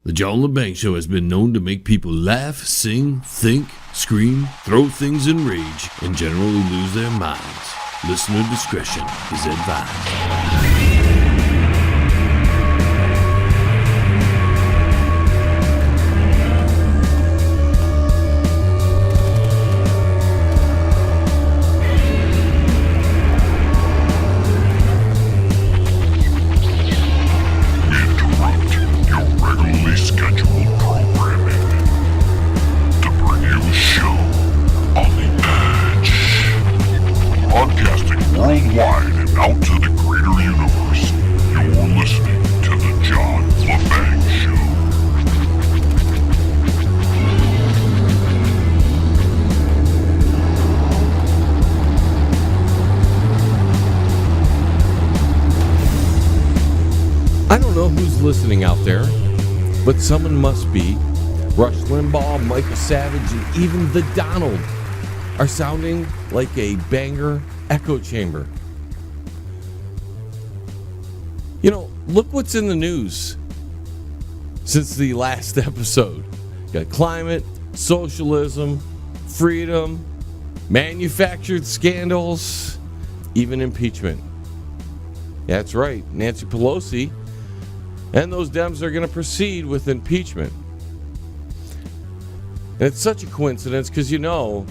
The John Lebang Show has been known to make people laugh, sing, think, scream, throw things in rage, and generally lose their minds. Listener discretion is advised. Worldwide and out to the greater universe, you're listening to The John Lebang Show. I don't know who's listening out there, but someone must be. Rush Limbaugh, Michael Savage, and even the Donald are sounding like a banger echo chamber. You know, look what's in the news since the last episode. You got climate, socialism, freedom, manufactured scandals, even impeachment. Yeah, that's right. Nancy Pelosi and those Dems are going to proceed with impeachment. And it's such a coincidence because, you know,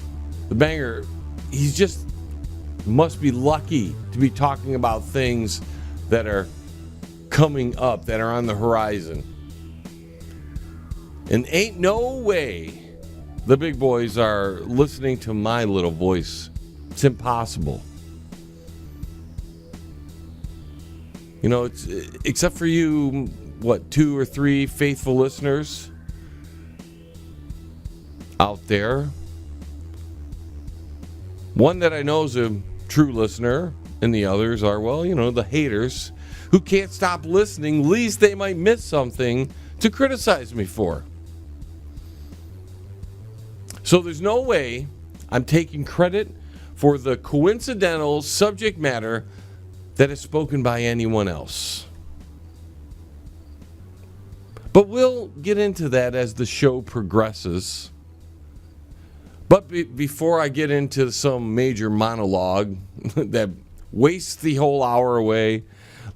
the banger, he's just must be lucky to be talking about things that are coming up, that are on the horizon. And ain't no way the big boys are listening to my little voice. It's impossible. You know, it's except for you, 2 or 3 faithful listeners out there. One that I know is a true listener, and the others are, the haters who can't stop listening, least they might miss something to criticize me for. So there's no way I'm taking credit for the coincidental subject matter that is spoken by anyone else. But we'll get into that as the show progresses. But before I get into some major monologue that wastes the whole hour away,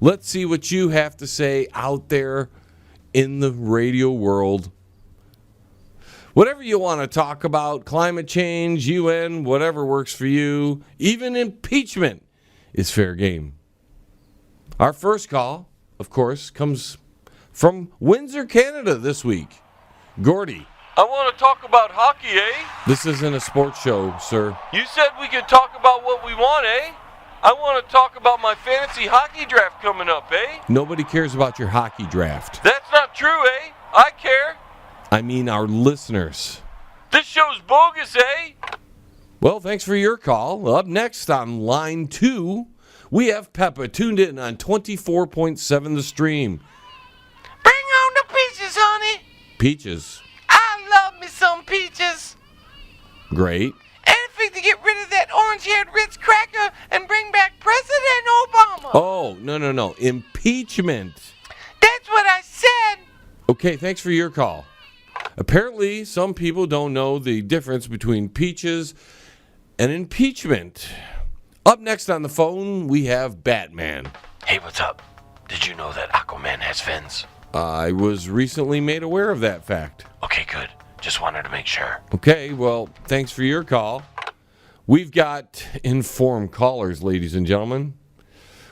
let's see what you have to say out there in the radio world. Whatever you want to talk about, climate change, UN, whatever works for you, even impeachment is fair game. Our first call, of course, comes from Windsor, Canada this week. Gordy. I want to talk about hockey, eh? This isn't a sports show, sir. You said we could talk about what we want, eh? I want to talk about my fantasy hockey draft coming up, eh? Nobody cares about your hockey draft. That's not true, eh? I care. I mean our listeners. This show's bogus, eh? Well, thanks for your call. Up next on line 2, we have Peppa tuned in on 24.7 The Stream. Bring on the peaches, honey. Peaches. I love me some peaches. Great. Anything to get rid of that orange-haired Ritz cracker and bring back President Obama. Oh, no. Impeachment. That's what I said. Okay, thanks for your call. Apparently, some people don't know the difference between peaches and impeachment. Up next on the phone, we have Batman. Hey, what's up? Did you know that Aquaman has fins? I was recently made aware of that fact. Okay, good. Just wanted to make sure. Okay, well, thanks for your call. We've got informed callers, ladies and gentlemen.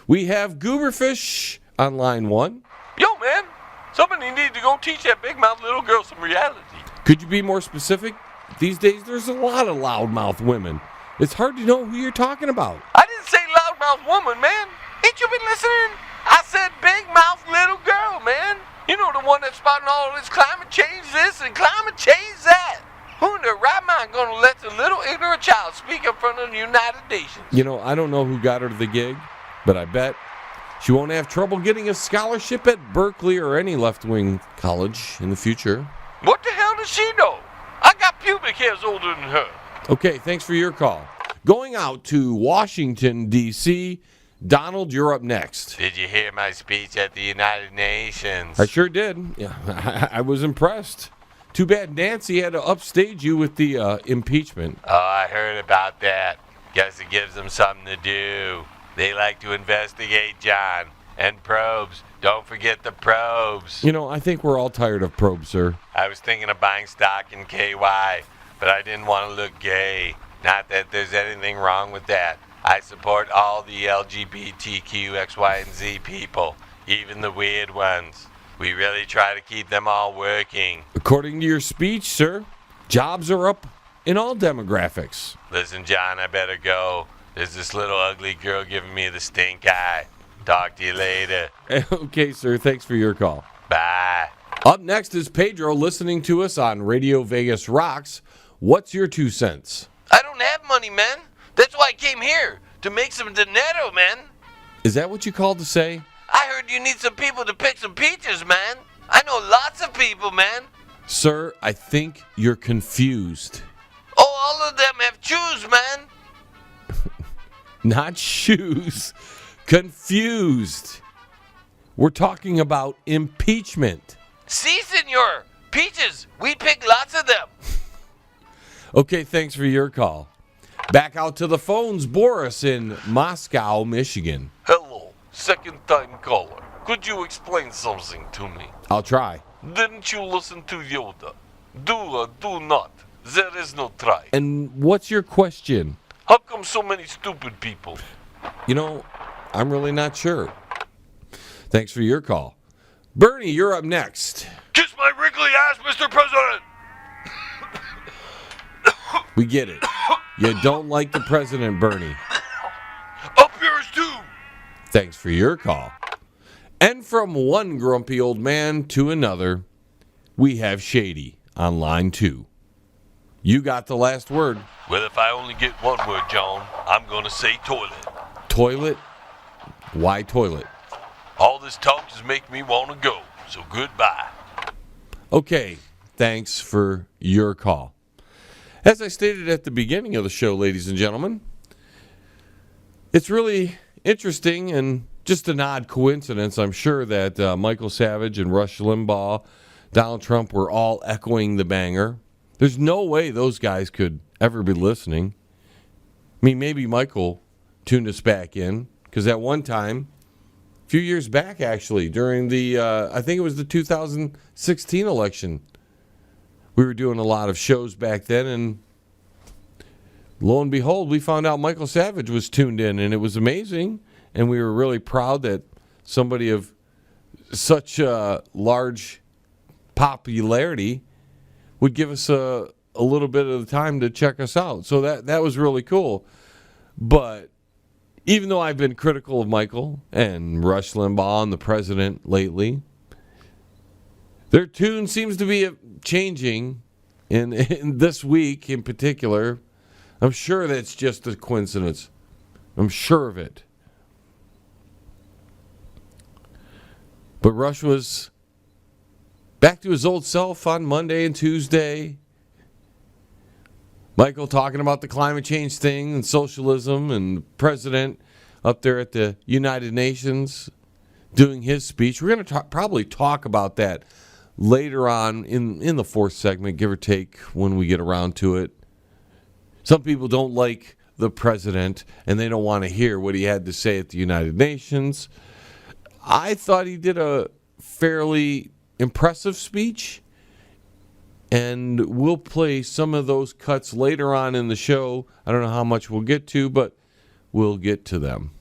We have Gooberfish on line 1. Yo, man. Somebody needs to go teach that big mouth little girl some reality. Could you be more specific? These days, there's a lot of loudmouth women. It's hard to know who you're talking about. I didn't say loudmouth woman, man. Ain't you been listening? I said big mouth little girl, man. You know, the one that's spouting all this climate change this and climate change that. Who in their right mind gonna let the little ignorant child speak in front of the United Nations? You know, I don't know who got her to the gig, but I bet she won't have trouble getting a scholarship at Berkeley or any left-wing college in the future. What the hell does she know? I got pubic hairs older than her. Okay, thanks for your call. Going out to Washington, D.C., Donald, you're up next. Did you hear my speech at the United Nations? I sure did. Yeah, I was impressed. Too bad Nancy had to upstage you with the impeachment. Oh, I heard about that. Guess it gives them something to do. They like to investigate, John. And probes. Don't forget the probes. You know, I think we're all tired of probes, sir. I was thinking of buying stock in KY, but I didn't want to look gay. Not that there's anything wrong with that. I support all the LGBTQ, X, Y, and Z people, even the weird ones. We really try to keep them all working. According to your speech, sir, jobs are up in all demographics. Listen, John, I better go. There's this little ugly girl giving me the stink eye. Talk to you later. Okay, sir, thanks for your call. Bye. Up next is Pedro listening to us on Radio Vegas Rocks. What's your 2 cents? I don't have money, man. That's why I came here, to make some dinero, man. Is that what you called to say? I heard you need some people to pick some peaches, man. I know lots of people, man. Sir, I think you're confused. Oh, all of them have shoes, man. Not shoes. Confused. We're talking about impeachment. Si, senor. Peaches. We pick lots of them. Okay, thanks for your call. Back out to the phones, Boris in Moscow, Michigan. Hello, second-time caller. Could you explain something to me? I'll try. Didn't you listen to Yoda? Do or do not. There is no try. And what's your question? How come so many stupid people? You know, I'm really not sure. Thanks for your call. Bernie, you're up next. Kiss my wrinkly ass, Mr. President! We get it. You don't like the president, Bernie. Up yours too! Thanks for your call. And from one grumpy old man to another, we have Shady on line 2. You got the last word. Well, if I only get one word, John, I'm gonna say toilet. Toilet? Why toilet? All this talk just make me want to go, so goodbye. Okay, thanks for your call. As I stated at the beginning of the show, ladies and gentlemen, it's really interesting and just an odd coincidence, I'm sure, that Michael Savage and Rush Limbaugh, Donald Trump were all echoing the banger. There's no way those guys could ever be listening. I mean, maybe Michael tuned us back in, because at one time, a few years back actually, during the, I think it was the 2016 election, we were doing a lot of shows back then, and lo and behold, we found out Michael Savage was tuned in, and it was amazing, and we were really proud that somebody of such large popularity would give us a little bit of the time to check us out. So that was really cool. But even though I've been critical of Michael and Rush Limbaugh and the president lately, their tune seems to be changing in this week in particular. I'm sure that's just a coincidence. I'm sure of it. But Rush was back to his old self on Monday and Tuesday. Michael talking about the climate change thing and socialism, and the president up there at the United Nations doing his speech. We're going to probably talk about that later on in the fourth segment, give or take, when we get around to it. Some people don't like the president, and they don't want to hear what he had to say at the United Nations. I thought he did a fairly impressive speech, and we'll play some of those cuts later on in the show. I don't know how much we'll get to, but we'll get to them.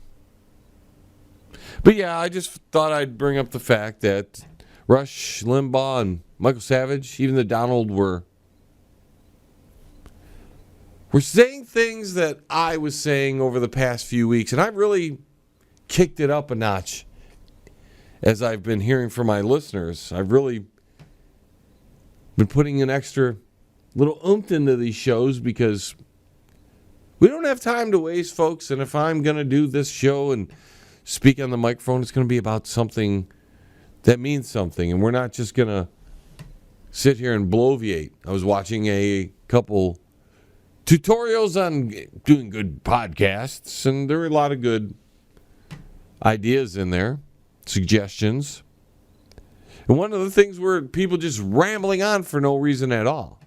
But yeah, I just thought I'd bring up the fact that Rush Limbaugh and Michael Savage, even the Donald, were saying things that I was saying over the past few weeks, and I've really kicked it up a notch as I've been hearing from my listeners. I've really been putting an extra little oomph into these shows because we don't have time to waste, folks. And if I'm going to do this show and speak on the microphone, it's going to be about something that means something. And we're not just going to sit here and bloviate. I was watching a couple tutorials on doing good podcasts, and there were a lot of good ideas in there, suggestions. And one of the things were people just rambling on for no reason at all.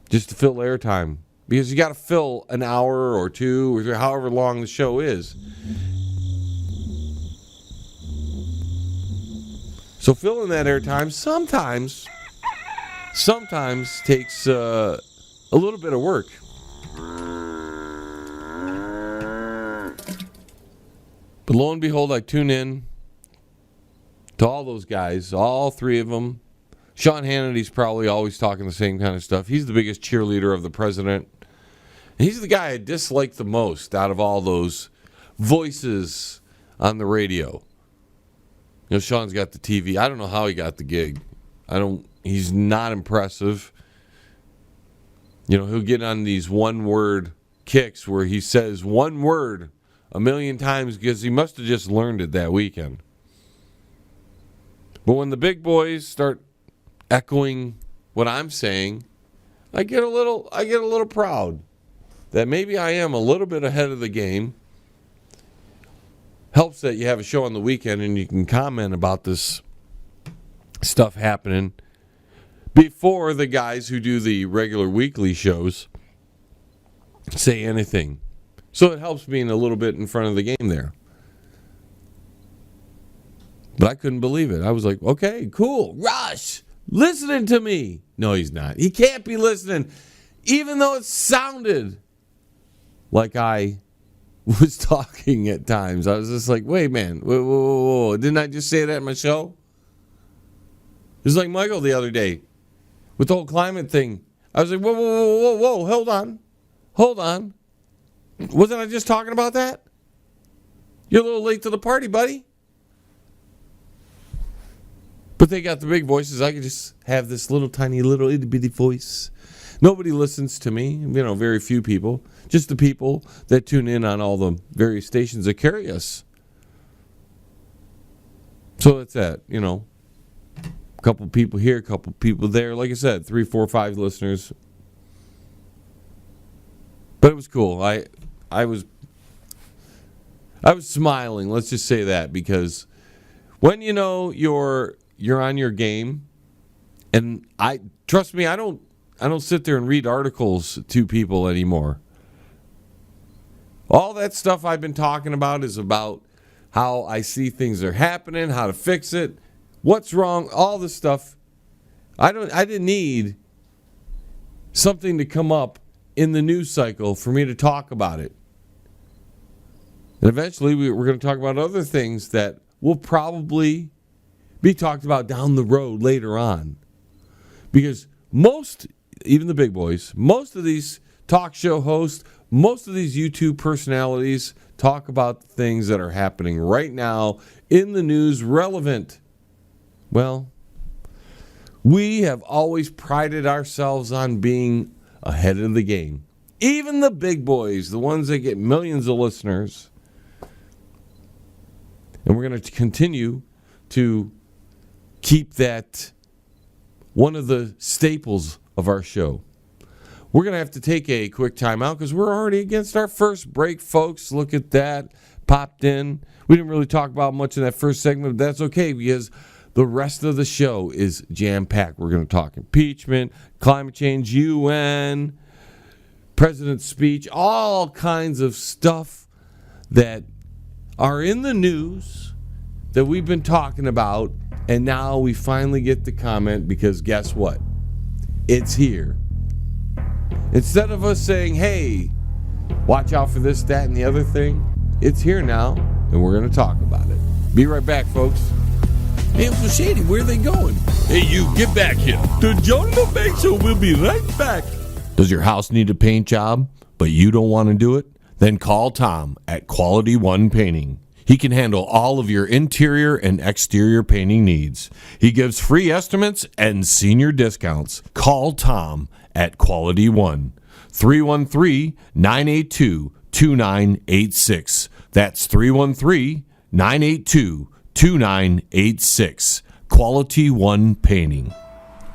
Just to fill airtime. Because you got to fill an hour or two or however long the show is. So filling that airtime sometimes takes a little bit of work. But lo and behold, I tune in to all those guys, all three of them. Sean Hannity's probably always talking the same kind of stuff. He's the biggest cheerleader of the president. He's the guy I dislike the most out of all those voices on the radio. You know, Sean's got the TV. I don't know how he got the gig. He's not impressive. You know, he'll get on these one-word kicks where he says one word a million times because he must have just learned it that weekend. But when the big boys start echoing what I'm saying, I get a little proud that maybe I am a little bit ahead of the game. Helps that you have a show on the weekend and you can comment about this stuff happening before the guys who do the regular weekly shows say anything. So it helps being a little bit in front of the game there. But I couldn't believe it. I was like, okay, cool. Rush, listening to me. No, he's not. He can't be listening. Even though it sounded like I was talking at times. I was just like, wait, man. Whoa. Didn't I just say that in my show? It was like Michael the other day with the whole climate thing. I was like, whoa. Hold on. Wasn't I just talking about that? You're a little late to the party, buddy. But they got the big voices. I could just have this little tiny little itty bitty voice. Nobody listens to me. You know, very few people. Just the people that tune in on all the various stations that carry us. So that's that, you know. A couple people here, a couple people there. Like I said, 3, 4, 5 listeners. But it was cool. I was smiling, let's just say that, because when you know you're on your game, and trust me, I don't sit there and read articles to people anymore. All that stuff I've been talking about is about how I see things are happening, how to fix it, what's wrong, all this stuff. I didn't need something to come up in the news cycle for me to talk about it. And eventually we're going to talk about other things that will probably be talked about down the road later on. Because even the big boys, most of these talk show hosts, most of these YouTube personalities talk about things that are happening right now in the news, relevant. Well, we have always prided ourselves on being ahead of the game. Even the big boys, the ones that get millions of listeners. And we're going to continue to keep that one of the staples of our show. We're going to have to take a quick time out because we're already against our first break, folks. Look at that. Popped in. We didn't really talk about much in that first segment, but that's okay because the rest of the show is jam-packed. We're going to talk impeachment, climate change, UN, president's speech, all kinds of stuff that are in the news that we've been talking about, and now we finally get the comment because guess what? It's here. Instead of us saying, hey, watch out for this, that, and the other thing, it's here now, and we're going to talk about it. Be right back, folks. Hey, Uncle Shady, where are they going? Hey, you, get back here. The John Lebang Show will be right back. Does your house need a paint job, but you don't want to do it? Then call Tom at Quality One Painting. He can handle all of your interior and exterior painting needs. He gives free estimates and senior discounts. Call Tom at Quality One, 313-982-2986. That's 313-982-2986. Quality One Painting.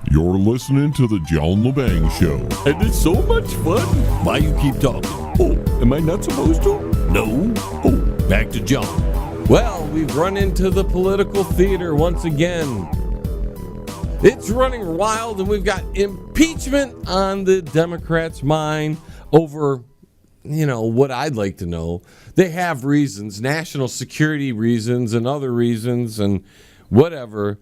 You're listening to the John Lebang Show. And it's so much fun. Why you keep talking? Oh, am I not supposed to? No. Oh, back to John. Well, we've run into the political theater once again. It's running wild, and we've got impeachment on the Democrats' mind over, what I'd like to know. They have reasons, national security reasons and other reasons and whatever.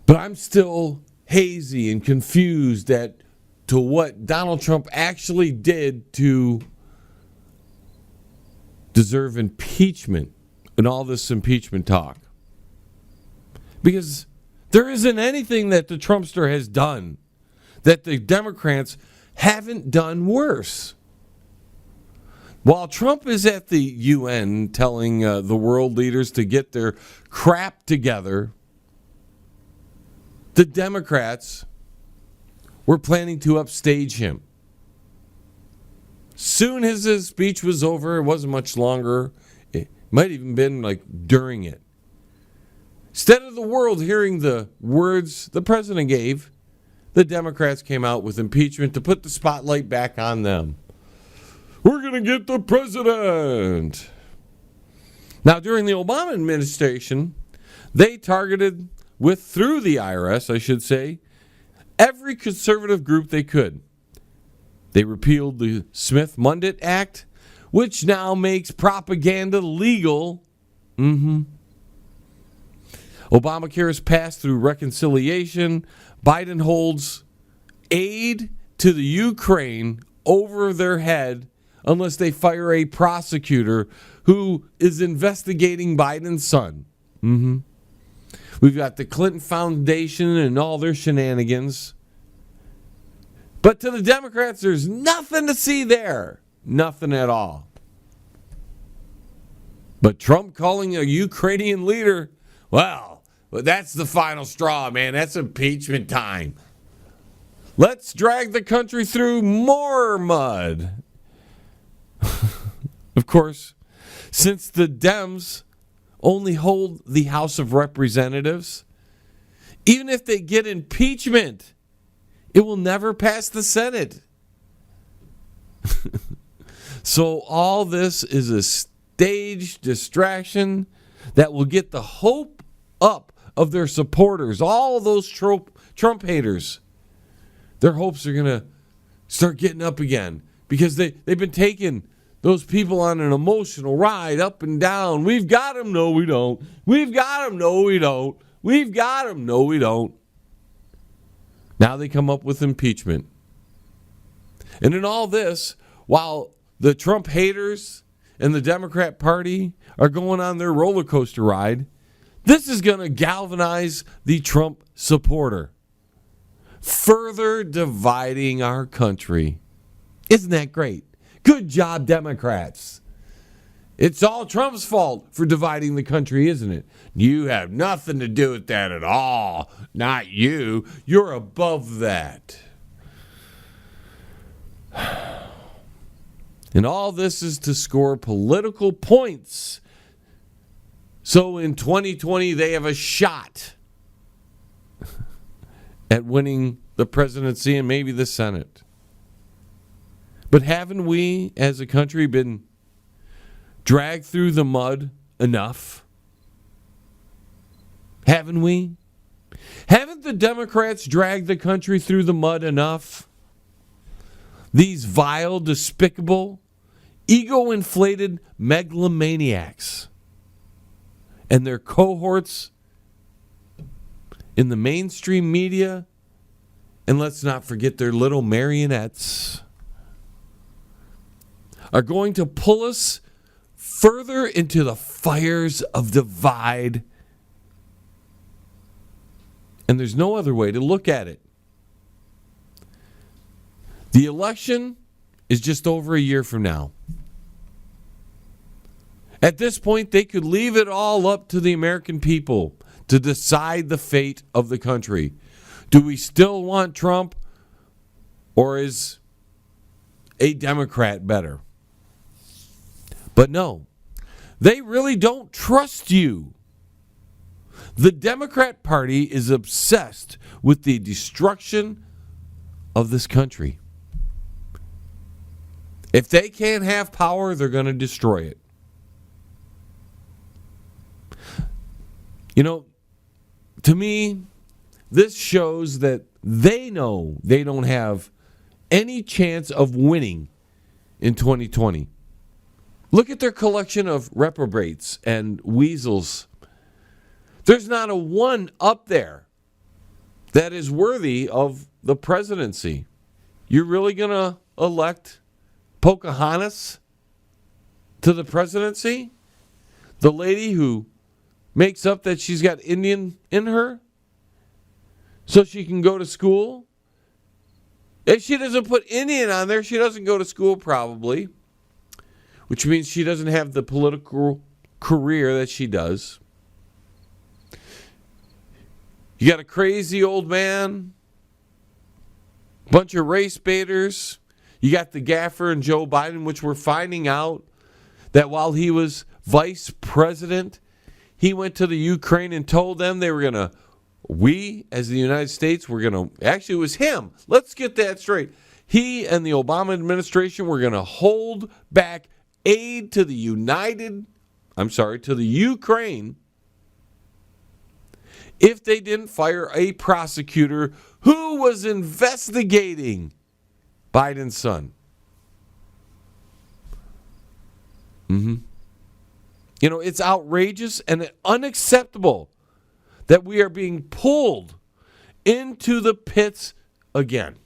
But I'm still hazy and confused to what Donald Trump actually did to deserve impeachment and all this impeachment talk. Because there isn't anything that the Trumpster has done that the Democrats haven't done worse. While Trump is at the UN telling the world leaders to get their crap together, the Democrats were planning to upstage him. Soon as his speech was over, it wasn't much longer. It might even been like during it. Instead of the world hearing the words the president gave, the Democrats came out with impeachment to put the spotlight back on them. We're going to get the president. Now, during the Obama administration, they targeted through the IRS, I should say, every conservative group they could. They repealed the Smith-Mundt Act, which now makes propaganda legal. Obamacare is passed through reconciliation. Biden holds aid to the Ukraine over their head unless they fire a prosecutor who is investigating Biden's son. We've got the Clinton Foundation and all their shenanigans. But to the Democrats, there's nothing to see there. Nothing at all. But Trump calling a Ukrainian leader, well, that's the final straw, man. That's impeachment time. Let's drag the country through more mud. Of course, since the Dems only hold the House of Representatives, even if they get impeachment, it will never pass the Senate. So all this is a staged distraction that will get the hope up of their supporters, all of those Trump haters. Their hopes are going to start getting up again because they've been taking those people on an emotional ride up and down. We've got them, no we don't. We've got them, no we don't. We've got them, no we don't. Now they come up with impeachment. And in all this, while the Trump haters and the Democrat Party are going on their roller coaster ride, this is going to galvanize the Trump supporter, further dividing our country. Isn't that great? Good job, Democrats. It's all Trump's fault for dividing the country, isn't it? You have nothing to do with that at all. Not you. You're above that. And all this is to score political points. So in 2020, they have a shot at winning the presidency and maybe the Senate. But haven't we, as a country, been dragged through the mud enough? Haven't we? Haven't the Democrats dragged the country through the mud enough? These vile, despicable, ego-inflated megalomaniacs and their cohorts in the mainstream media, and let's not forget their little marionettes, are going to pull us further into the fires of divide. And there's no other way to look at it. The election is just over a year from now. At this point, they could leave it all up to the American people to decide the fate of the country. Do we still want Trump, or is a Democrat better? But no, they really don't trust you. The Democrat Party is obsessed with the destruction of this country. If they can't have power, they're going to destroy it. You know, to me, this shows that they know they don't have any chance of winning in 2020. Look at their collection of reprobates and weasels. There's not a one up there that is worthy of the presidency. You're really going to elect Pocahontas to the presidency? The lady who makes up that she's got Indian in her so she can go to school? If she doesn't put Indian on there, she doesn't go to school probably, which means she doesn't have the political career that she does. You got a crazy old man, bunch of race baiters. You got the gaffer and Joe Biden, which we're finding out that while he was vice president, he went to the Ukraine and told them they were going to, we as the United States, were going to, actually it was him. Let's get that straight. He and the Obama administration were going to hold back aid to the to the Ukraine if they didn't fire a prosecutor who was investigating Biden's son. You know, it's outrageous and unacceptable that we are being pulled into the pits again.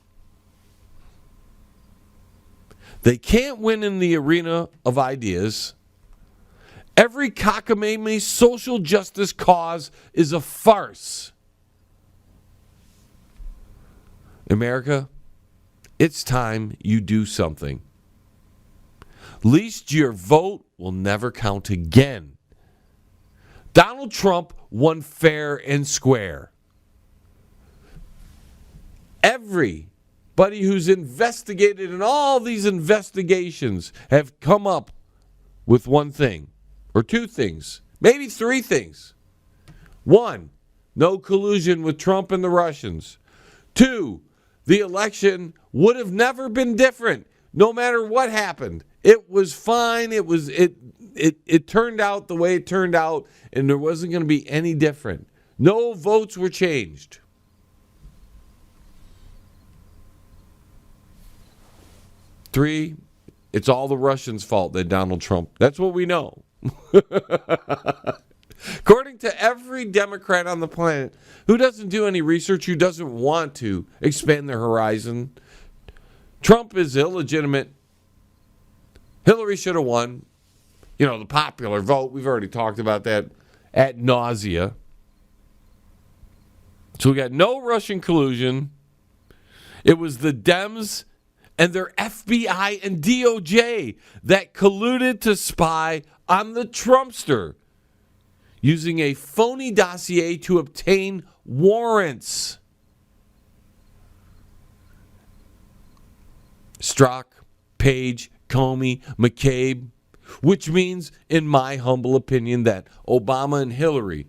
They can't win in the arena of ideas. Every cockamamie social justice cause is a farce. America, it's time you do something. Least your vote will never count again. Donald Trump won fair and square. Everybody who's investigated in all these investigations have come up with one thing, or two things, maybe three things. One, no collusion with Trump and the Russians. Two, the election would have never been different, no matter what happened. It was fine. It turned out the way it turned out, and there wasn't going to be any different. No votes were changed. Three, it's all the Russians' fault that Donald Trump. That's what we know. According to every Democrat on the planet who doesn't do any research, who doesn't want to expand their horizon, Trump is illegitimate. Hillary should have won. You know, the popular vote, we've already talked about that ad nausea. So we got no Russian collusion. It was the Dems and their FBI and DOJ that colluded to spy on the Trumpster using a phony dossier to obtain warrants. Strzok, Page, Comey, McCabe, which means, in my humble opinion, that Obama and Hillary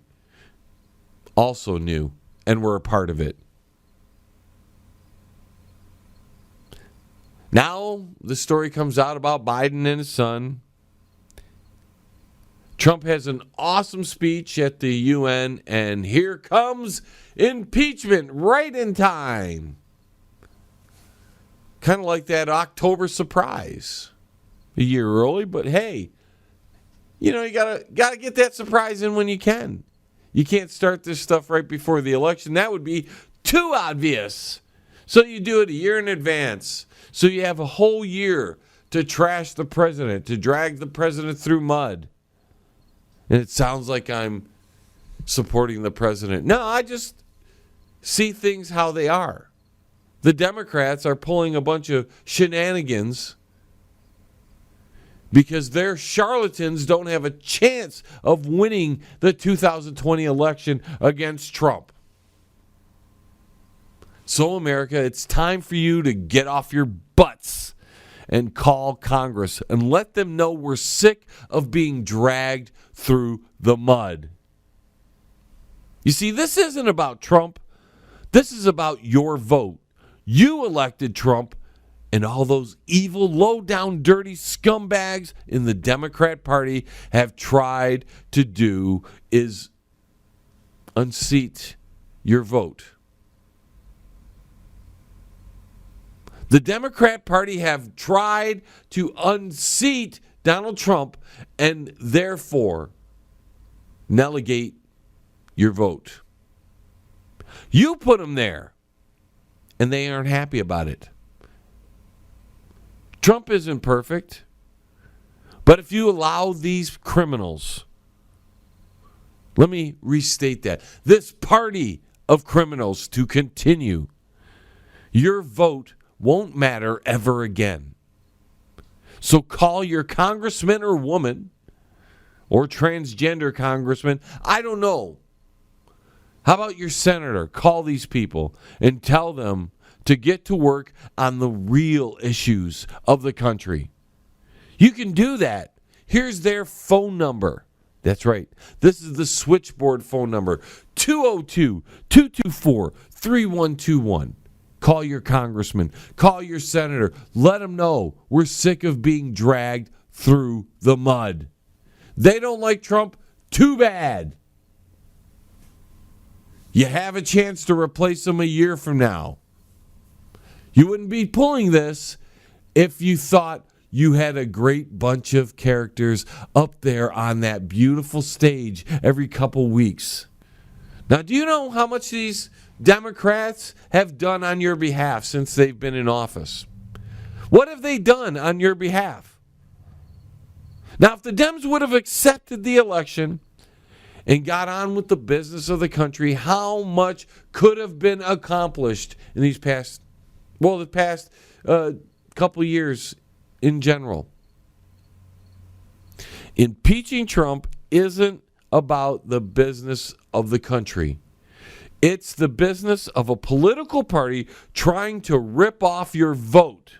also knew and were a part of it. Now the story comes out about Biden and his son. Trump has an awesome speech at the UN, and here comes impeachment right in time. Kind of like that October surprise. A year early, but hey, you know, you gotta get that surprise in when you can. You can't start this stuff right before the election. That would be too obvious. So you do it a year in advance. So you have a whole year to trash the president, to drag the president through mud. And it sounds like I'm supporting the president. No, I just see things how they are. The Democrats are pulling a bunch of shenanigans because their charlatans don't have a chance of winning the 2020 election against Trump. So, America, it's time for you to get off your butts and call Congress and let them know we're sick of being dragged through the mud. You see, this isn't about Trump. This is about your vote. You elected Trump, and all those evil, low-down, dirty scumbags in the Democrat Party have tried to do is unseat your vote. The Democrat Party have tried to unseat Donald Trump and therefore negate your vote. You put them there, and they aren't happy about it. Trump isn't perfect, but if you allow these criminals, let me restate that, this party of criminals to continue, your vote won't matter ever again. So call your congressman or woman or transgender congressman. I don't know. How about your senator? Call these people and tell them to get to work on the real issues of the country. You can do that. Here's their phone number. That's right. This is the switchboard phone number, 202-224-3121. Call your congressman. Call your senator. Let them know we're sick of being dragged through the mud. They don't like Trump. Too bad. You have a chance to replace him a year from now. You wouldn't be pulling this if you thought you had a great bunch of characters up there on that beautiful stage every couple weeks. Now, do you know how much these Democrats have done on your behalf since they've been in office? What have they done on your behalf? Now, if the Dems would have accepted the election and got on with the business of the country, how much could have been accomplished in the past couple years in general? Impeaching Trump isn't about the business of the country. It's the business of a political party trying to rip off your vote.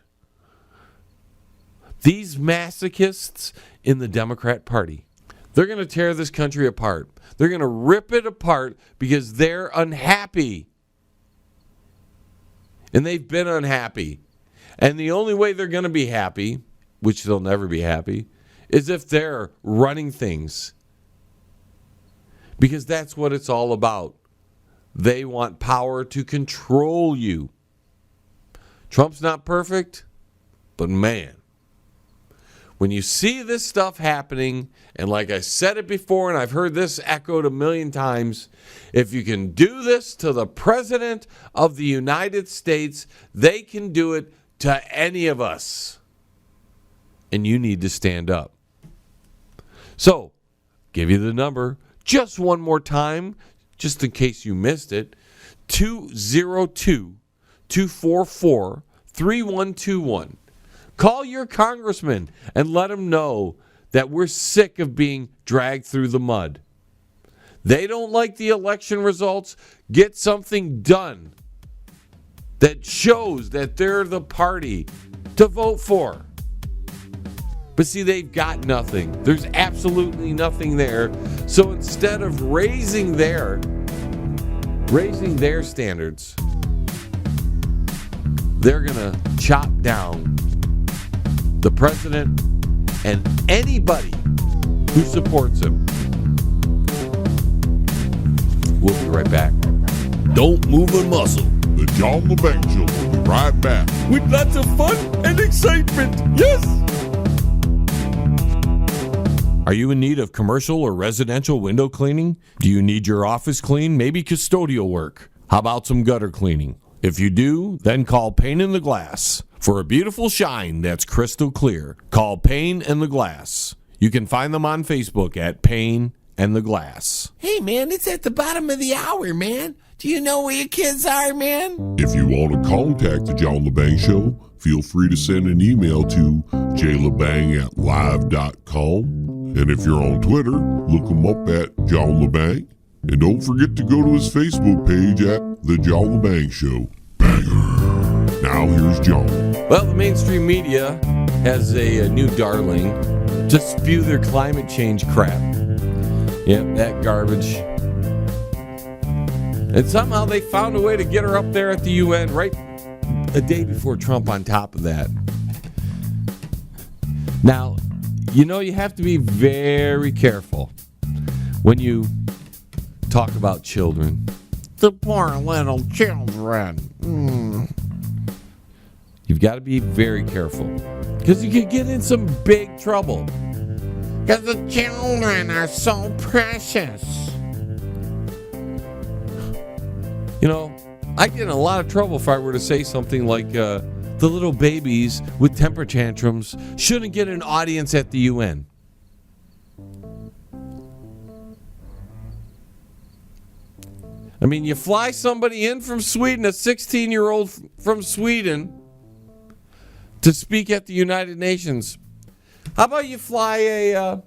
These masochists in the Democrat Party, they're going to tear this country apart. They're going to rip it apart because they're unhappy. And they've been unhappy. And the only way they're going to be happy, which they'll never be happy, is if they're running things. Because that's what it's all about. They want power to control you. Trump's not perfect, but man, when you see this stuff happening, and like I said it before, and I've heard this echoed a million times, if you can do this to the President of the United States, they can do it to any of us. And you need to stand up. So, give you the number just one more time, just in case you missed it, 202-244-3121. Call your congressman and let him know that we're sick of being dragged through the mud. They don't like the election results. Get something done that shows that they're the party to vote for. But see, they've got nothing. There's absolutely nothing there. So instead of raising their standards, they're going to chop down the president and anybody who supports him. We'll be right back. Don't move a muscle. The John Lebang Show will be right back. With lots of fun and excitement. Yes! Are you in need of commercial or residential window cleaning? Do you need your office cleaned? Maybe custodial work? How about some gutter cleaning? If you do, then call Pane in the Glass. For a beautiful shine that's crystal clear, call Pane and the Glass. You can find them on Facebook at Pane and the Glass. Hey, man, it's at the bottom of the hour, man. Do you know where your kids are, man? If you want to contact the John Lebang Show, feel free to send an email to jlebang@live.com. And if you're on Twitter, look him up at John Lebang. And don't forget to go to his Facebook page at The John Lebang Show. Banger. Now here's John. Well, the mainstream media has a new darling to spew their climate change crap. Yep, that garbage. And somehow they found a way to get her up there at the UN right a day before Trump on top of that. Now, you know, you have to be very careful when you talk about children. The poor little children. You've got to be very careful because you could get in some big trouble. Because the children are so precious. You know, I'd get in a lot of trouble if I were to say something like the little babies with temper tantrums shouldn't get an audience at the UN. I mean, you fly somebody in from Sweden, a 16-year-old from Sweden, to speak at the United Nations. How about you fly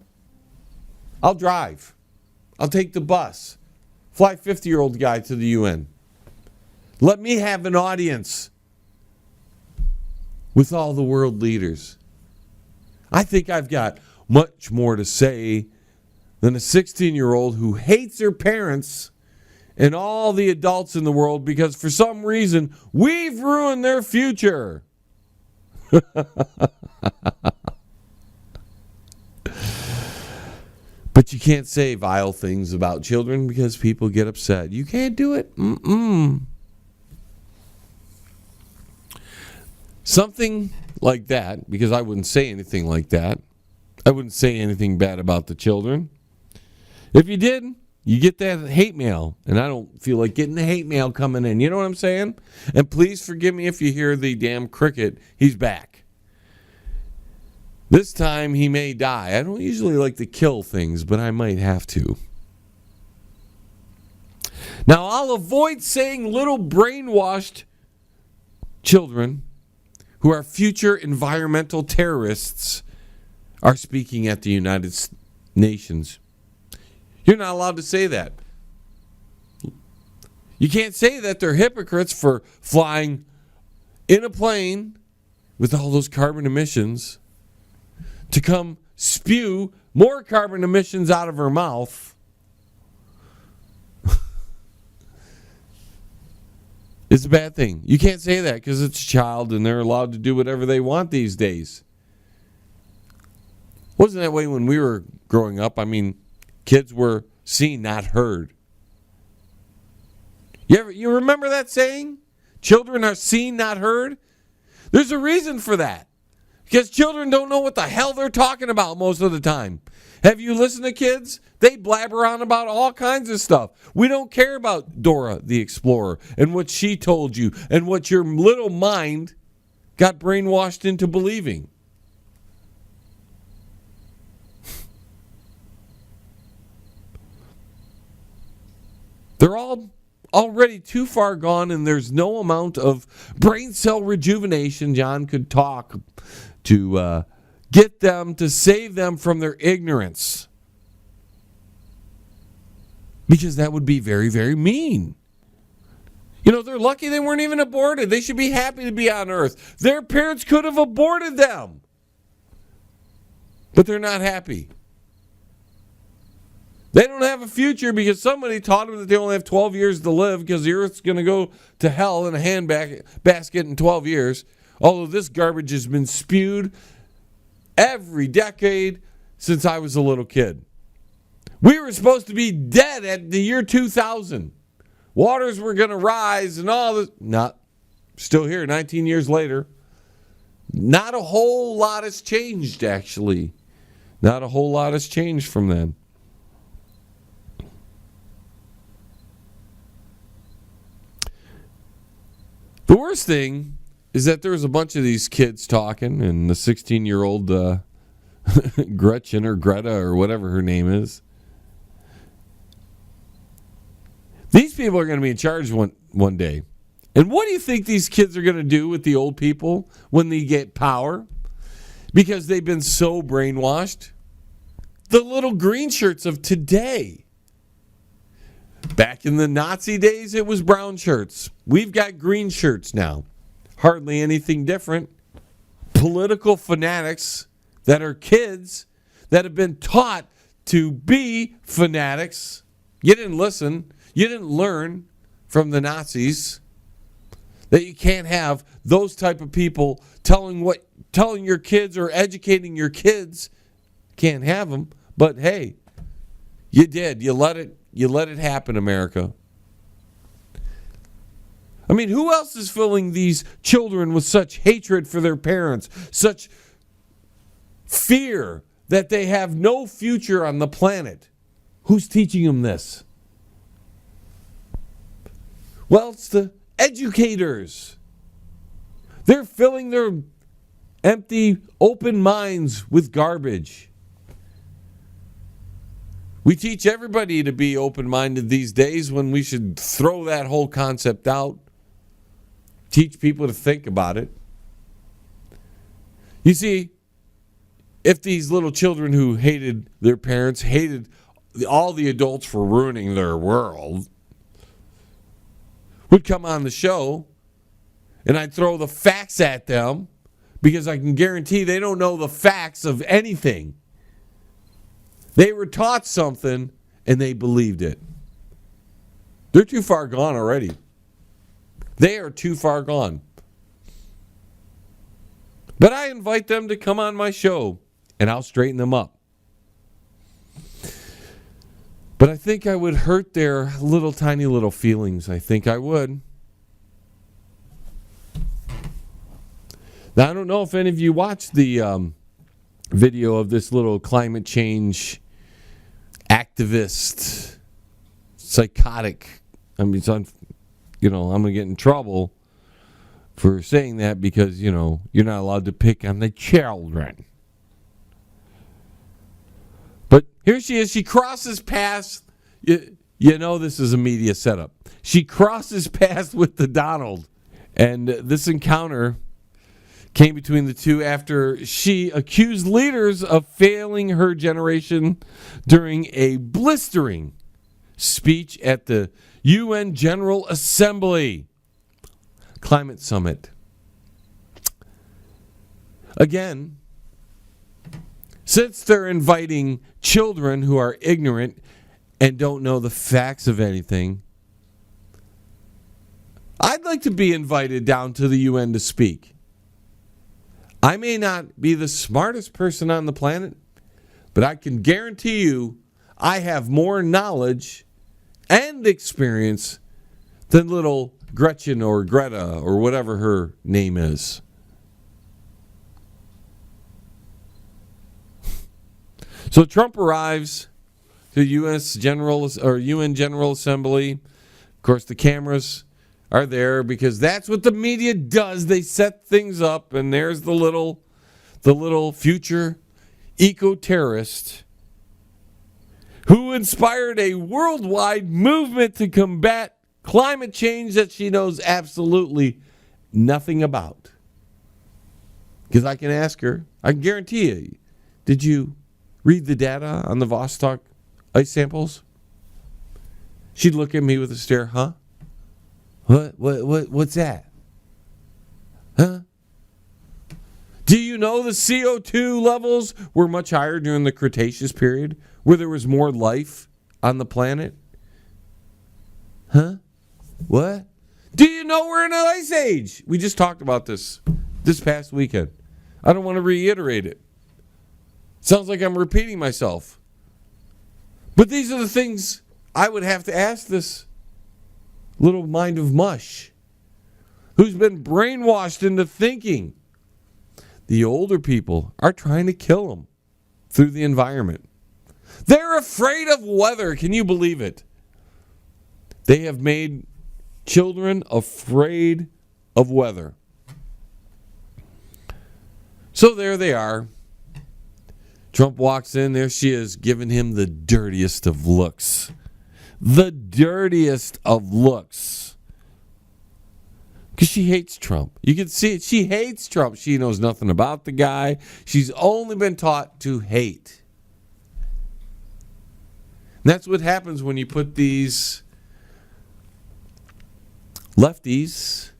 I'll drive. I'll take the bus. Fly 50-year-old guy to the UN. Let me have an audience with all the world leaders. I think I've got much more to say than a 16-year-old who hates her parents and all the adults in the world because for some reason we've ruined their future. But you can't say vile things about children because people get upset. You can't do it. Something like that, because I wouldn't say anything like that. I wouldn't say anything bad about the children. If you did, you get that hate mail, and I don't feel like getting the hate mail coming in. You know what I'm saying? And please forgive me if you hear the damn cricket. He's back. This time he may die. I don't usually like to kill things, but I might have to. Now, I'll avoid saying little brainwashed children who are future environmental terrorists are speaking at the United Nations. You're not allowed to say that. You can't say that they're hypocrites for flying in a plane with all those carbon emissions to come spew more carbon emissions out of her mouth. It's a bad thing. You can't say that because it's a child and they're allowed to do whatever they want these days. Wasn't that way when we were growing up? I mean, kids were seen, not heard. You remember that saying? Children are seen, not heard? There's a reason for that. Because children don't know what the hell they're talking about most of the time. Have you listened to kids? They blabber on about all kinds of stuff. We don't care about Dora the Explorer and what she told you and what your little mind got brainwashed into believing. They're all already too far gone, and there's no amount of brain cell rejuvenation John could talk to get them to save them from their ignorance. Because that would be very, very mean. You know, they're lucky they weren't even aborted. They should be happy to be on Earth. Their parents could have aborted them. But they're not happy. They don't have a future because somebody taught them that they only have 12 years to live because the Earth's going to go to hell in a handbasket in 12 years. Although this garbage has been spewed every decade since I was a little kid. We were supposed to be dead at the year 2000. Waters were going to rise and all this. Not still here 19 years later. Not a whole lot has changed, actually. Not a whole lot has changed from then. The worst thing is that there was a bunch of these kids talking, and the 16-year-old Gretchen or Greta or whatever her name is. These people are going to be in charge one day. And what do you think these kids are going to do with the old people when they get power? Because they've been so brainwashed. The little green shirts of today. Back in the Nazi days, it was brown shirts. We've got green shirts now. Hardly anything different. Political fanatics that are kids that have been taught to be fanatics. You didn't listen. You didn't learn from the Nazis that you can't have those type of people telling your kids or educating your kids. Can't have them. But hey, you did. You let it You let it happen, America. I mean, who else is filling these children with such hatred for their parents, such fear that they have no future on the planet? Who's teaching them this? Well, it's the educators. They're filling their empty, open minds with garbage. We teach everybody to be open-minded these days when we should throw that whole concept out. Teach people to think about it. You see, if these little children who hated their parents, hated all the adults for ruining their world, would come on the show, and I'd throw the facts at them, because I can guarantee they don't know the facts of anything. They were taught something, and they believed it. They're too far gone already. They are too far gone. But I invite them to come on my show, and I'll straighten them up. But I think I would hurt their little tiny little feelings. I think I would. Now, I don't know if any of you watched the video of this little climate change activist, psychotic. I mean, I'm going to get in trouble for saying that because, you're not allowed to pick on the children. But here she is. She crosses past. This is a media setup. She crosses past with the Donald. And this encounter came between the two after she accused leaders of failing her generation during a blistering speech at the UN General Assembly Climate Summit. Again, since they're inviting children who are ignorant and don't know the facts of anything, I'd like to be invited down to the UN to speak. I may not be the smartest person on the planet, but I can guarantee you I have more knowledge and experience than little Gretchen or Greta or whatever her name is. So Trump arrives to UN General Assembly. Of course, the cameras are there because that's what the media does. They set things up, and there's the little future eco-terrorist who inspired a worldwide movement to combat climate change that she knows absolutely nothing about. Because I can ask her, I can guarantee you, did you read the data on the Vostok ice samples? She'd look at me with a stare, huh? What's that? Huh? Do you know the CO2 levels were much higher during the Cretaceous period, where there was more life on the planet? Huh? What? Do you know we're in an ice age? We just talked about this past weekend. I don't want to reiterate it. Sounds like I'm repeating myself. But these are the things I would have to ask this little mind of mush who's been brainwashed into thinking the older people are trying to kill them through the environment. They're afraid of weather. Can you believe it? They have made children afraid of weather. So there they are. Trump walks in. There she is, giving him the dirtiest of looks. The dirtiest of looks. Because she hates Trump. You can see it. She hates Trump. She knows nothing about the guy. She's only been taught to hate. And that's what happens when you put these lefties,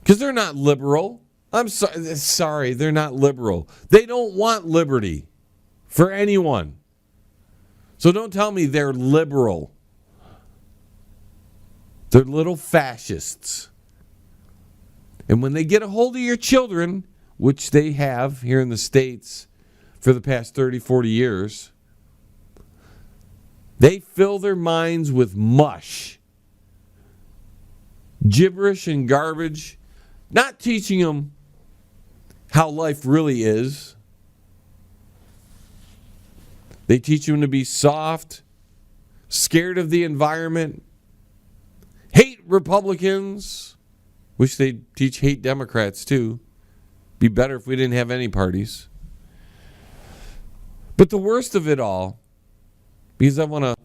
because they're not liberal. I'm sorry, they're not liberal. They don't want liberty for anyone. So don't tell me they're liberal. They're little fascists. And when they get a hold of your children, which they have here in the States for the past 30, 40 years, They fill their minds with mush, gibberish and garbage, not teaching them how life really is. They teach them to be soft, scared of the environment, hate Republicans. Wish they'd teach hate Democrats too. Be better if we didn't have any parties. But the worst of it all, because I want to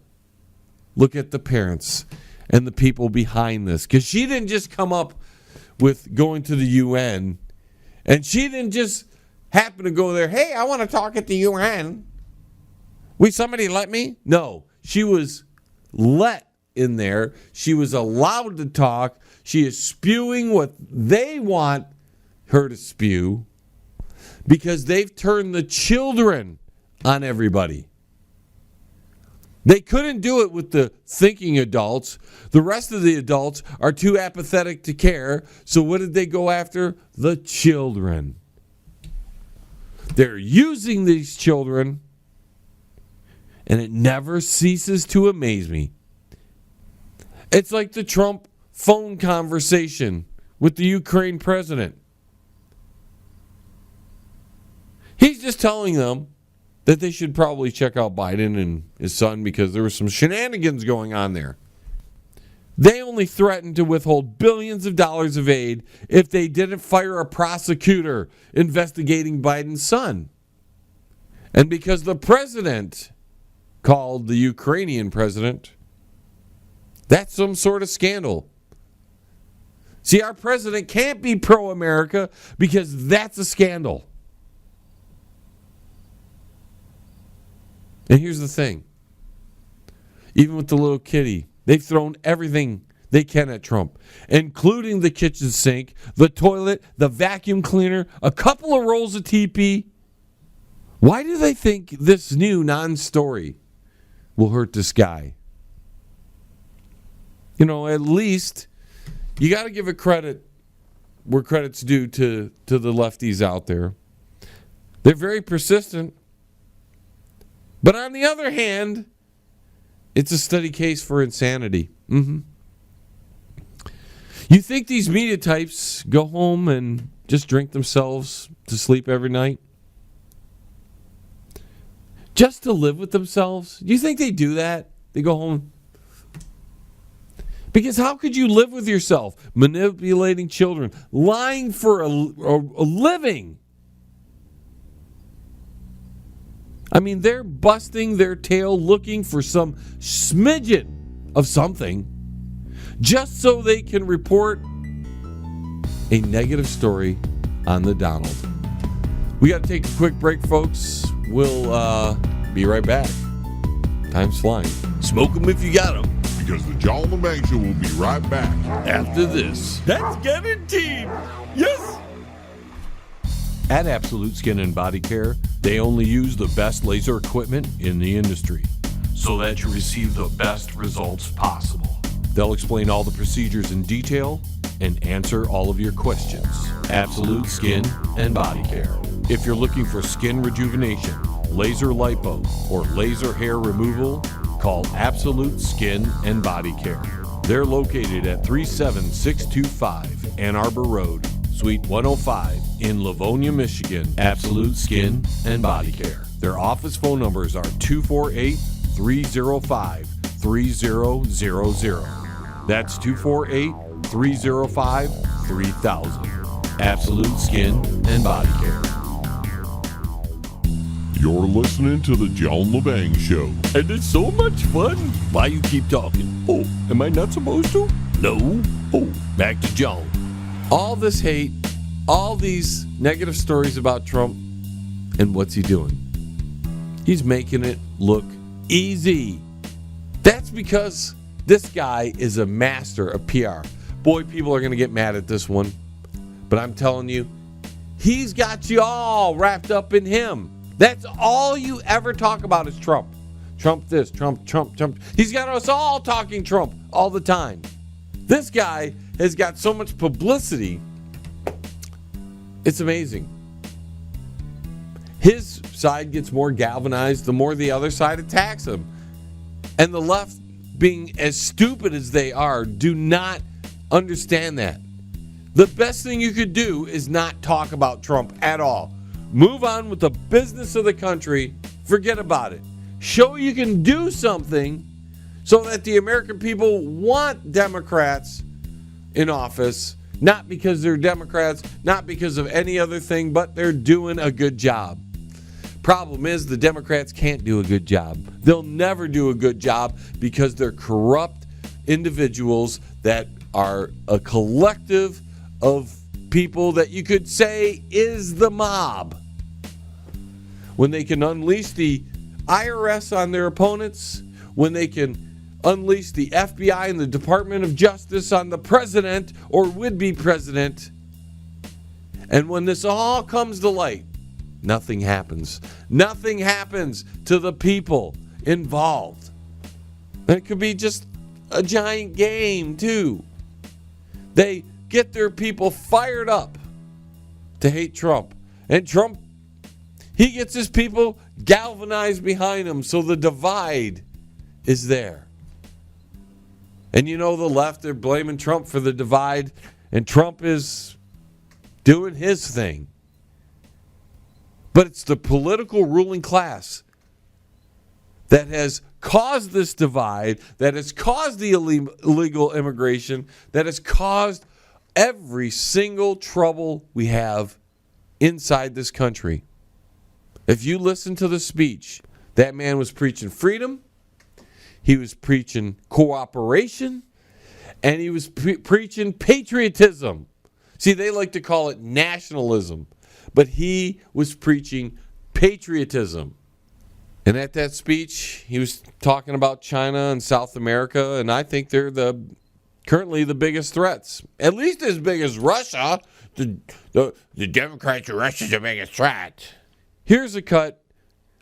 look at the parents and the people behind this, because she didn't just come up with going to the UN, and she didn't just happen to go there, hey, I want to talk at the UN. Will somebody let me? No, she was let in there. She was allowed to talk. She is spewing what they want her to spew because they've turned the children on everybody. They couldn't do it with the thinking adults. The rest of the adults are too apathetic to care. So what did they go after? The children. They're using these children, and it never ceases to amaze me. It's like the Trump phone conversation with the Ukraine president. He's just telling them that they should probably check out Biden and his son because there were some shenanigans going on there. They only threatened to withhold billions of dollars of aid if they didn't fire a prosecutor investigating Biden's son. And because the president called the Ukrainian president, that's some sort of scandal. See, our president can't be pro-America because that's a scandal. And here's the thing. Even with the little kitty, they've thrown everything they can at Trump, including the kitchen sink, the toilet, the vacuum cleaner, a couple of rolls of TP. Why do they think this new non-story will hurt this guy? You know, at least you got to give it credit where credit's due to the lefties out there. They're very persistent. But on the other hand, it's a steady case for insanity. You think these media types go home and just drink themselves to sleep every night? Just to live with themselves? Do you think they do that? They go home? Because how could you live with yourself? Manipulating children, lying for a living. I mean, they're busting their tail looking for some smidgen of something just so they can report a negative story on the Donald. We got to take a quick break, folks. We'll be right back. Time's flying. Smoke them if you got them. Because the John LeBang Show will be right back After this. That's guaranteed. Yes. At Absolute Skin and Body Care, they only use the best laser equipment in the industry so that you receive the best results possible. They'll explain all the procedures in detail and answer all of your questions. Absolute Skin and Body Care. If you're looking for skin rejuvenation, laser lipo, or laser hair removal, call Absolute Skin and Body Care. They're located at 37625 Ann Arbor Road, Suite 105 in Livonia, Michigan. Absolute Skin and Body Care. Their office phone numbers are 248-305-3000. That's 248-305-3000. Absolute Skin and Body Care. You're listening to the John LeBang Show. And it's so much fun. Why you keep talking? Oh, am I not supposed to? No. Oh, back to John. All this hate, all these negative stories about Trump, and what's he doing? He's making it look easy. That's because this guy is a master of PR. Boy, people are going to get mad at this one. But I'm telling you, he's got you all wrapped up in him. That's all you ever talk about is Trump. Trump this, Trump. He's got us all talking Trump all the time. This guy has got so much publicity. It's amazing. His side gets more galvanized the more the other side attacks him. And the left, being as stupid as they are, do not understand that. The best thing you could do is not talk about Trump at all. Move on with the business of the country. Forget about it. Show you can do something so that the American people want Democrats in office, not because they're Democrats, not because of any other thing, but they're doing a good job. Problem is, the Democrats can't do a good job. They'll never do a good job because they're corrupt individuals that are a collective of people that you could say is the mob. When they can unleash the IRS on their opponents, when they can unleash the FBI and the Department of Justice on the president or would-be president, and when this all comes to light, nothing happens. Nothing happens to the people involved. And it could be just a giant game, too. They get their people fired up to hate Trump. And Trump, he gets his people galvanized behind him, so the divide is there. And you know, the left, they're blaming Trump for the divide, and Trump is doing his thing. But it's the political ruling class that has caused this divide, that has caused the illegal immigration, that has caused every single trouble we have inside this country. If you listen to the speech, that man was preaching freedom, he was preaching cooperation, and he was preaching patriotism. See, they like to call it nationalism, but he was preaching patriotism. And at that speech, he was talking about China and South America, and I think they're currently the biggest threats. At least as big as Russia. The Democrats are Russia's the biggest threat. Here's a cut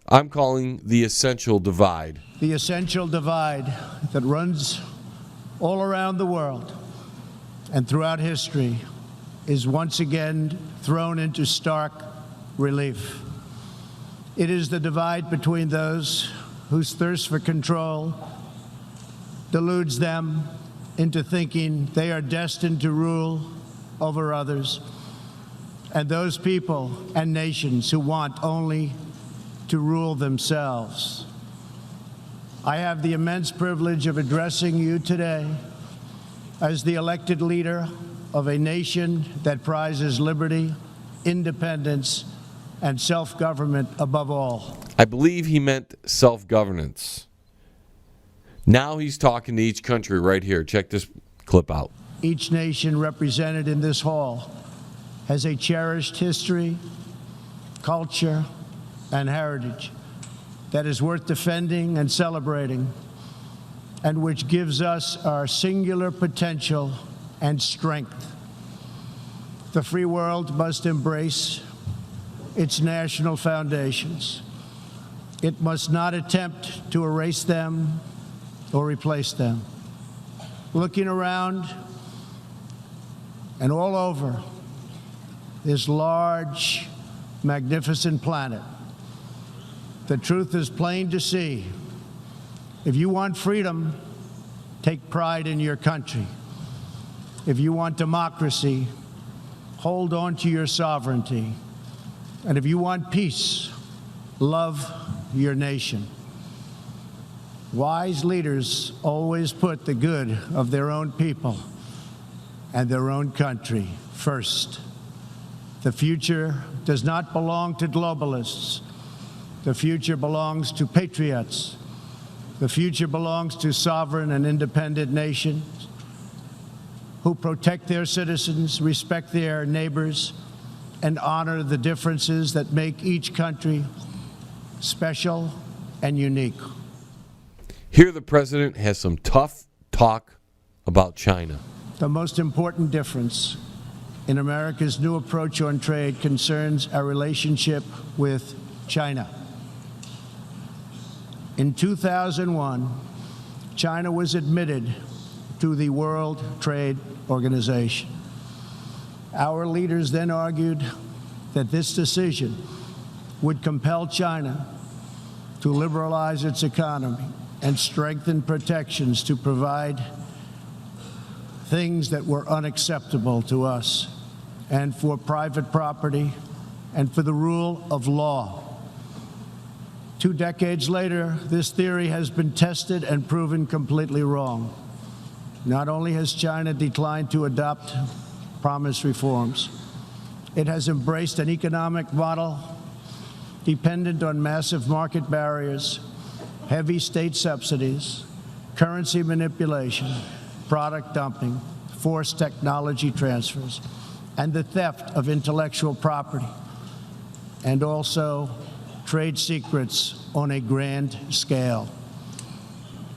I'm calling the essential divide. The essential divide that runs all around the world and throughout history is once again thrown into stark relief. It is the divide between those whose thirst for control deludes them into thinking they are destined to rule over others, and those people and nations who want only to rule themselves. I have the immense privilege of addressing you today as the elected leader of a nation that prizes liberty, independence, and self-government above all. I believe he meant self-governance. Now he's talking to each country right here. Check this clip out. Each nation represented in this hall has a cherished history, culture, and heritage that is worth defending and celebrating, and which gives us our singular potential and strength. The free world must embrace its national foundations. It must not attempt to erase them or replace them. Looking around and all over this large, magnificent planet, the truth is plain to see. If you want freedom, take pride in your country. If you want democracy, hold on to your sovereignty. And if you want peace, love your nation. Wise leaders always put the good of their own people and their own country first. The future does not belong to globalists. The future belongs to patriots. The future belongs to sovereign and independent nations who protect their citizens, respect their neighbors, and honor the differences that make each country special and unique. Here the president has some tough talk about China. The most important difference in America's new approach on trade concerns our relationship with China. In 2001, China was admitted to the World Trade Organization. Our leaders then argued that this decision would compel China to liberalize its economy and strengthened protections to provide things that were unacceptable to us, and for private property, and for the rule of law. 2 decades later, this theory has been tested and proven completely wrong. Not only has China declined to adopt promised reforms, it has embraced an economic model dependent on massive market barriers, heavy state subsidies, currency manipulation, product dumping, forced technology transfers, and the theft of intellectual property, and also trade secrets on a grand scale.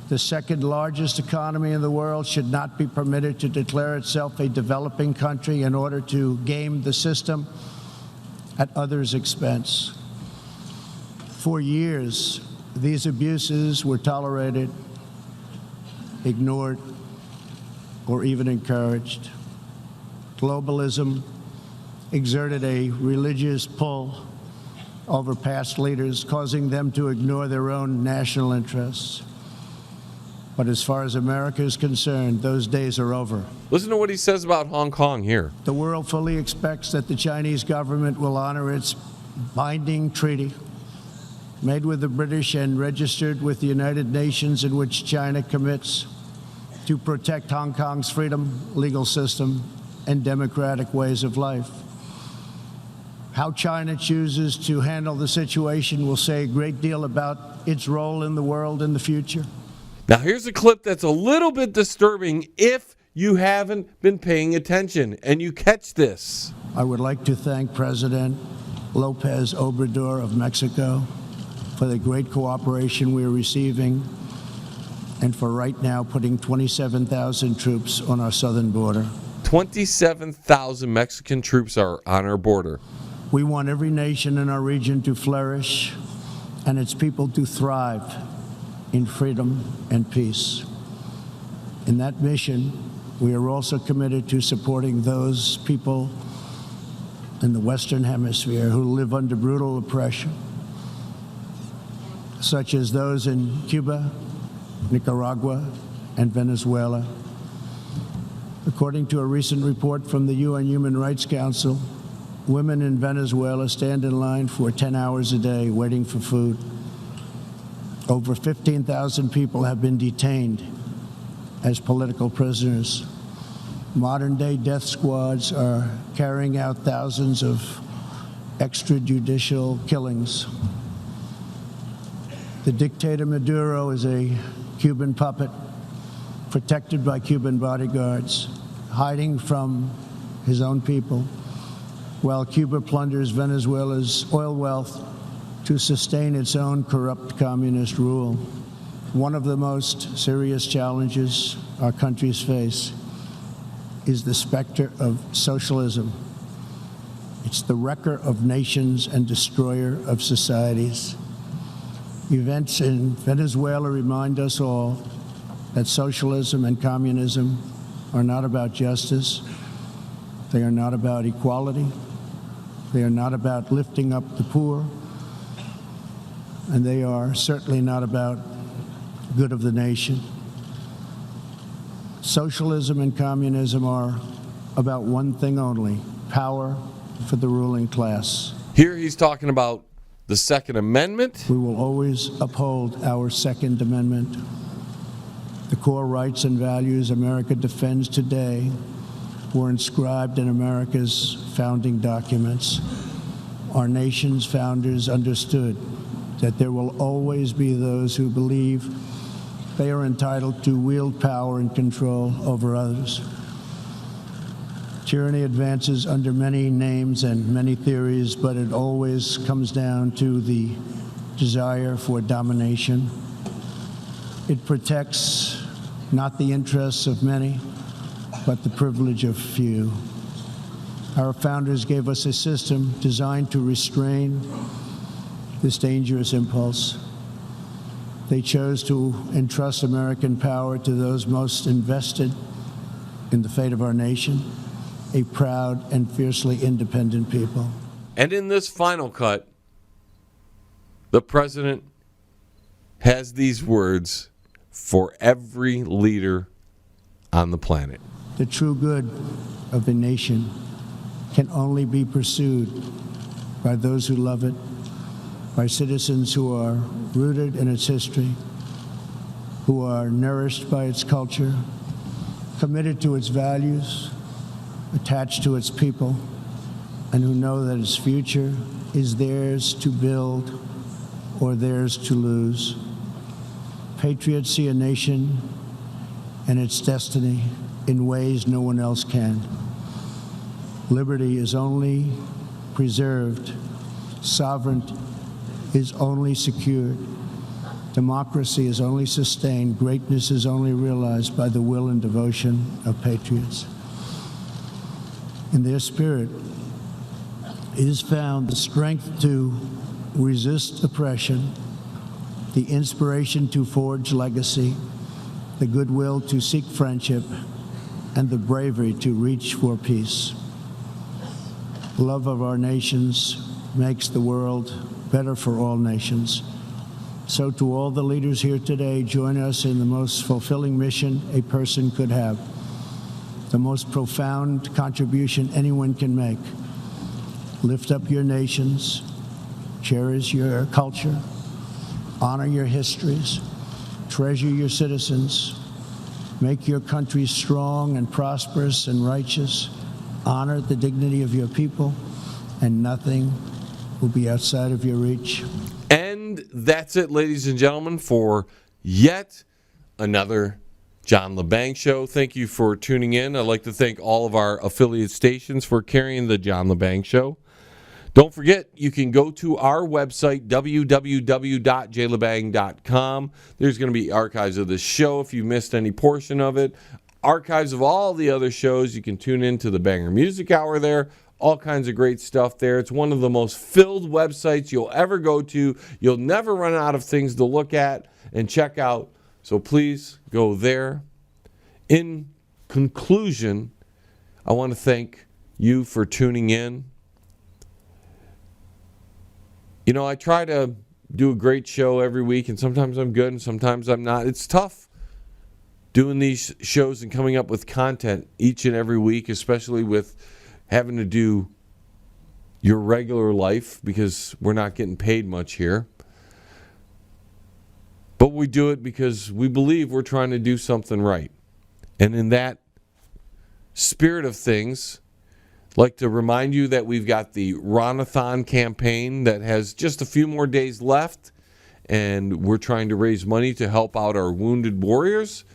The second largest economy in the world should not be permitted to declare itself a developing country in order to game the system at others' expense. For years, these abuses were tolerated, ignored, or even encouraged. Globalism exerted a religious pull over past leaders, causing them to ignore their own national interests. But as far as America is concerned, those days are over. Listen to what he says about Hong Kong here. The world fully expects that the Chinese government will honor its binding treaty made with the British and registered with the United Nations, in which China commits to protect Hong Kong's freedom, legal system, and democratic ways of life. How China chooses to handle the situation will say a great deal about its role in the world in the future. Now, here's a clip that's a little bit disturbing if you haven't been paying attention and you catch this. I would like to thank President López Obrador of Mexico for the great cooperation we are receiving, and for right now putting 27,000 troops on our southern border. 27,000 Mexican troops are on our border. We want every nation in our region to flourish and its people to thrive in freedom and peace. In that mission, we are also committed to supporting those people in the Western Hemisphere who live under brutal oppression, such as those in Cuba, Nicaragua, and Venezuela. According to a recent report from the UN Human Rights Council, women in Venezuela stand in line for 10 hours a day waiting for food. Over 15,000 people have been detained as political prisoners. Modern-day death squads are carrying out thousands of extrajudicial killings. The dictator Maduro is a Cuban puppet, protected by Cuban bodyguards, hiding from his own people, while Cuba plunders Venezuela's oil wealth to sustain its own corrupt communist rule. One of the most serious challenges our countries face is the specter of socialism. It's the wrecker of nations and destroyer of societies. Events in Venezuela remind us all that socialism and communism are not about justice. They are not about equality. They are not about lifting up the poor. And they are certainly not about good of the nation. Socialism and communism are about one thing only: power for the ruling class. Here he's talking about the Second Amendment. We will always uphold our Second Amendment. The core rights and values America defends today were inscribed in America's founding documents. Our nation's founders understood that there will always be those who believe they are entitled to wield power and control over others. Tyranny advances under many names and many theories, but it always comes down to the desire for domination. It protects not the interests of many, but the privilege of few. Our founders gave us a system designed to restrain this dangerous impulse. They chose to entrust American power to those most invested in the fate of our nation, a proud and fiercely independent people. And in this final cut, the president has these words for every leader on the planet. The true good of a nation can only be pursued by those who love it, by citizens who are rooted in its history, who are nourished by its culture, committed to its values, attached to its people, and who know that its future is theirs to build or theirs to lose. Patriots see a nation and its destiny in ways no one else can. Liberty is only preserved, sovereignty is only secured, democracy is only sustained, greatness is only realized by the will and devotion of patriots. In their spirit is found the strength to resist oppression, the inspiration to forge legacy, the goodwill to seek friendship, and the bravery to reach for peace. Love of our nations makes the world better for all nations. So to all the leaders here today, join us in the most fulfilling mission a person could have, the most profound contribution anyone can make. Lift up your nations, cherish your culture, honor your histories, treasure your citizens, make your country strong and prosperous and righteous, honor the dignity of your people, and nothing will be outside of your reach. And that's it, ladies and gentlemen, for yet another John Lebang Show. Thank you for tuning in. I'd like to thank all of our affiliate stations for carrying the John Lebang Show. Don't forget, you can go to our website, www.jlebang.com. There's going to be archives of this show if you missed any portion of it. Archives of all the other shows. You can tune into the Banger Music Hour there. All kinds of great stuff there. It's one of the most filled websites you'll ever go to. You'll never run out of things to look at and check out. So please go there. In conclusion, I want to thank you for tuning in. You know, I try to do a great show every week, and sometimes I'm good and sometimes I'm not. It's tough doing these shows and coming up with content each and every week, especially with having to do your regular life because we're not getting paid much here. But we do it because we believe we're trying to do something right. And in that spirit of things, I'd like to remind you that we've got the Ronathon campaign that has just a few more days left, and we're trying to raise money to help out our wounded warriors.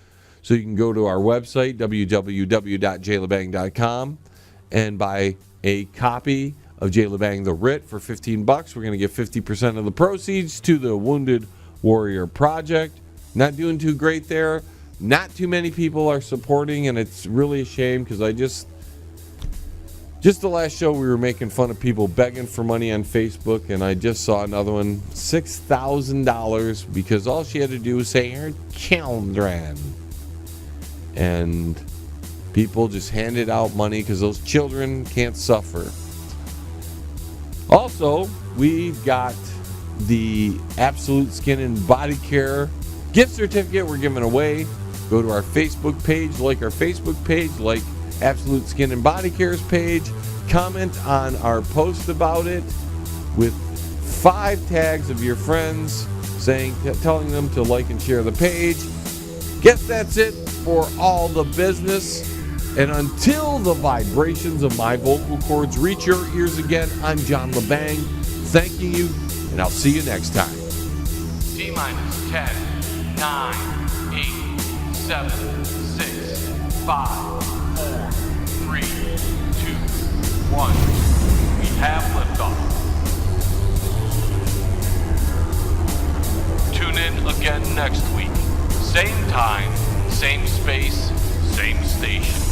So you can go to our website, www.jlebang.com, and buy a copy of J. Lebang The Writ for $15. We're going to give 50% of the proceeds to the Wounded Warrior Project. Not doing too great there. Not too many people are supporting, and it's really a shame because I just the last show we were making fun of people begging for money on Facebook, and I just saw another one, $6,000, because all she had to do was say her children. And people just handed out money because those children can't suffer. Also, we've got the Absolute Skin and Body Care gift certificate we're giving away. Go to our Facebook page, like our Facebook page, like Absolute Skin and Body Care's page. Comment on our post about it with 5 tags of your friends telling them to like and share the page. Guess that's it for all the business. And until the vibrations of my vocal cords reach your ears again, I'm John Lebang, thanking you, and I'll see you next time. T-minus 10, 9, 8, 7, 6, 5, 4, 3, 2, 1. We have liftoff. Tune in again next week. Same time, same space, same station.